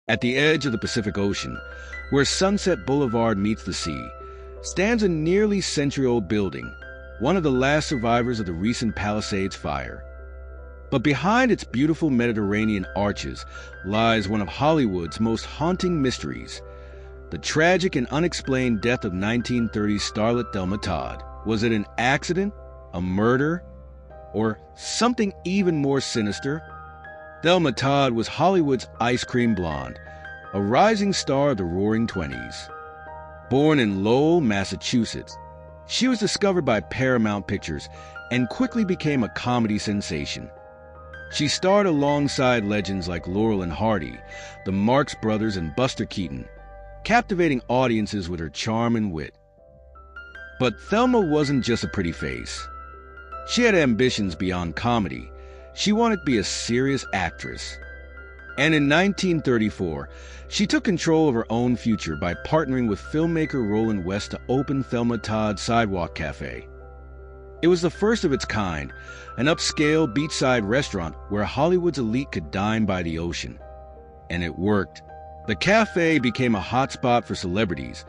At the edge of the Pacific Ocean, where Sunset Boulevard meets the sea, stands a nearly century-old building, one of the last survivors of the recent Palisades Fire. But behind its beautiful Mediterranean arches lies one of Hollywood's most haunting mysteries: the tragic and unexplained death of 1930s starlet Thelma Todd. Was it an accident, a murder, or something even more sinister? Thelma Todd was Hollywood's ice cream blonde, a rising star of the Roaring '20s. Born in Lowell, Massachusetts, she was discovered by Paramount Pictures and quickly became a comedy sensation. She starred alongside legends like Laurel and Hardy, the Marx Brothers, and Buster Keaton, captivating audiences with her charm and wit. But Thelma wasn't just a pretty face. She had ambitions beyond comedy. She wanted to be a serious actress. And in 1934, she took control of her own future by partnering with filmmaker Roland West to open Thelma Todd's Sidewalk Café. It was the first of its kind, an upscale beachside restaurant where Hollywood's elite could dine by the ocean. And it worked. The cafe became a hotspot for celebrities,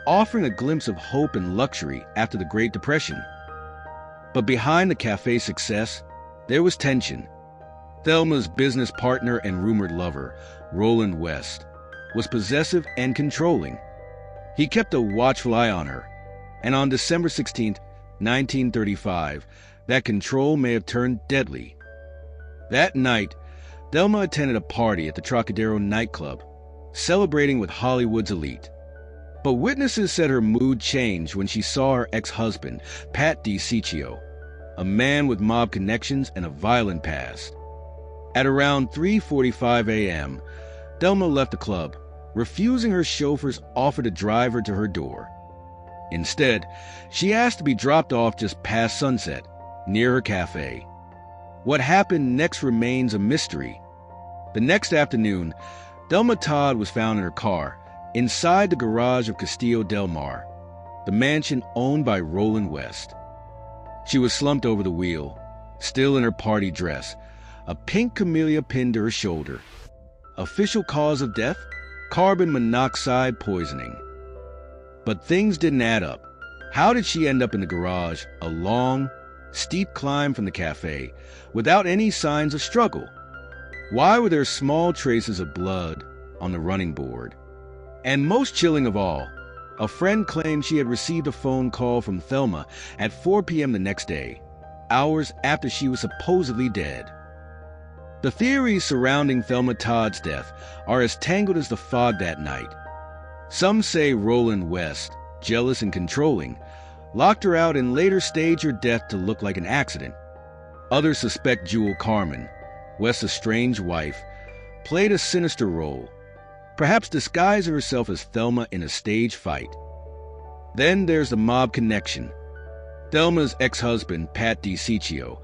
offering a glimpse of hope and luxury after the Great Depression. But behind the cafe's success, there was tension. Thelma's business partner and rumored lover, Roland West, was possessive and controlling. He kept a watchful eye on her, and on December 16, 1935, that control may have turned deadly. That night, Thelma attended a party at the Trocadero nightclub, celebrating with Hollywood's elite. But witnesses said her mood changed when she saw her ex-husband, Pat DiCiccio, a man with mob connections and a violent past. At around 3:45 a.m., Thelma left the club, refusing her chauffeur's offer to drive her to her door. Instead, she asked to be dropped off just past sunset, near her cafe. What happened next remains a mystery. The next afternoon, Thelma Todd was found in her car, inside the garage of Castillo Del Mar, the mansion owned by Roland West. She was slumped over the wheel, still in her party dress, a pink camellia pinned to her shoulder. Official cause of death? Carbon monoxide poisoning. But things didn't add up. How did she end up in the garage, a long, steep climb from the cafe, without any signs of struggle? Why were there small traces of blood on the running board? And most chilling of all, a friend claimed she had received a phone call from Thelma at 4 p.m. the next day, hours after she was supposedly dead. The theories surrounding Thelma Todd's death are as tangled as the fog that night. Some say Roland West, jealous and controlling, locked her out and later staged her death to look like an accident. Others suspect Jewel Carmen, West's estranged wife, played a sinister role, perhaps disguising herself as Thelma in a staged fight. Then there's the mob connection. Thelma's ex-husband, Pat DiCiccio,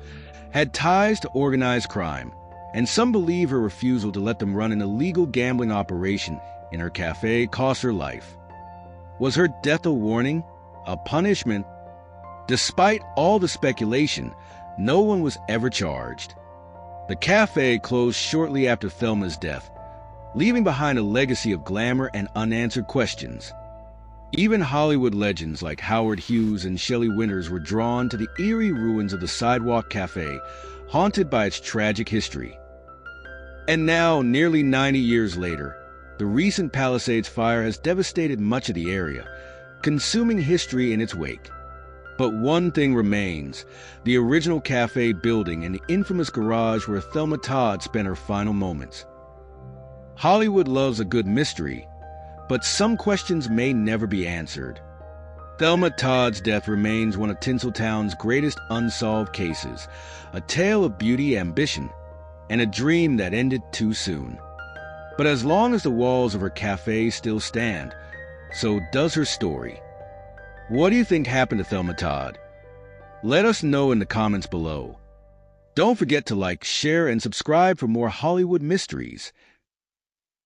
had ties to organized crime, and some believe her refusal to let them run an illegal gambling operation in her cafe cost her life. Was her death a warning? A punishment? Despite all the speculation, no one was ever charged. The cafe closed shortly after Thelma's death, leaving behind a legacy of glamour and unanswered questions. Even Hollywood legends like Howard Hughes and Shelley Winters were drawn to the eerie ruins of the Sidewalk Café, haunted by its tragic history. And now, nearly 90 years later, the recent Palisades Fire has devastated much of the area, consuming history in its wake. But one thing remains: the original cafe building and the infamous garage where Thelma Todd spent her final moments. Hollywood loves a good mystery, but some questions may never be answered. Thelma Todd's death remains one of Tinseltown's greatest unsolved cases, a tale of beauty, ambition, and a dream that ended too soon. But as long as the walls of her cafe still stand, so does her story. What do you think happened to Thelma Todd? Let us know in the comments below. Don't forget to like, share, and subscribe for more Hollywood mysteries.